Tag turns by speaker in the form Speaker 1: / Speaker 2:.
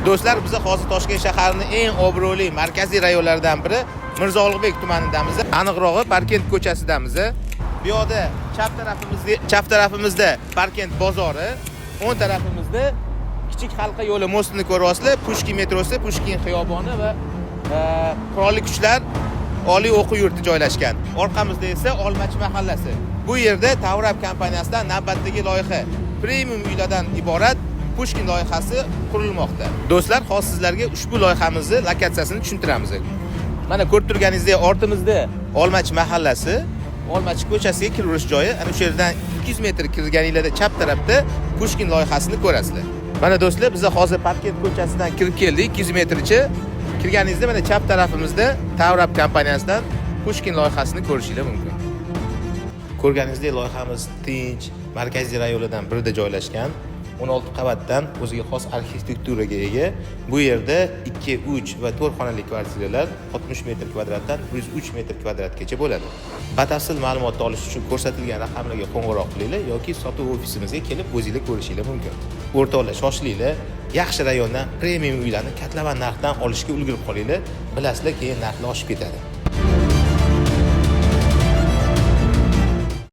Speaker 1: Do'stlar, biz hozir Toshkent shaharining eng obro'li markaziy rayonlaridan biri Mirzo Ulug'bek tumanidamiz. Aniqrog'i Parkent ko'chasidamiz. Bu yoqda chap tarafimizda Parkent bozori, o'ng tarafimizda Kichik halqa yo'li mostini ko'ryapsizlar. Pushkin metrosi, Pushkin xiyoboni va Qurolli Kuchlar oliy o'quv yurti joylashgan. Orqamizda esa Olmachi mahallasi. Bu yerda Tavrab kompaniyasidan navbatdagi loyiha premium uylardan iborat Pushkin loyihasi qurilmoqda. Do'stlar, hozir sizlarga ushbu loyihamizni lokatsiyasini tushuntiramiz. Mana ko'rib turganingizdek, ortimizda Olmachi mahallasi, Olmachi ko'chasiga kirish joyi. Ana shu yerdan 200 metr kirganingizda chap tarafda Pushkin loyihasini ko'rasizlar. Mana do'stlar, biz hozir Parkent ko'chasidan kirib keldik. 200 metrcha kirganingizda mana chap tarafimizda Tavrab kompaniyasidan Pushkin loyihasini ko'rishingiz mumkin. Ko'rganingizdek, loyihamiz tinch, markaziy rayonlardan birida joylashgan. 16 qavatdan o'ziga xos arxitekturaga ega. Bu yerda 2, 3 va 4 xonali kvartiralar 60 metr kvadratdan 103 metr kvadratgacha bo'ladi. Batafsil ma'lumot olish uchun ko'rsatilgan raqamlarga qo'ng'iroq qilinglar yoki sotuv ofisimizga kelib o'zingizlar ko'rishingiz mumkin. O'rtoqlar, shoshilinglar. Yaxshi rayondan premium uylarni katlavan narxdan olishga ulgurib qolinglar. Bilasizlar, keyin narxlar oshib ketadi.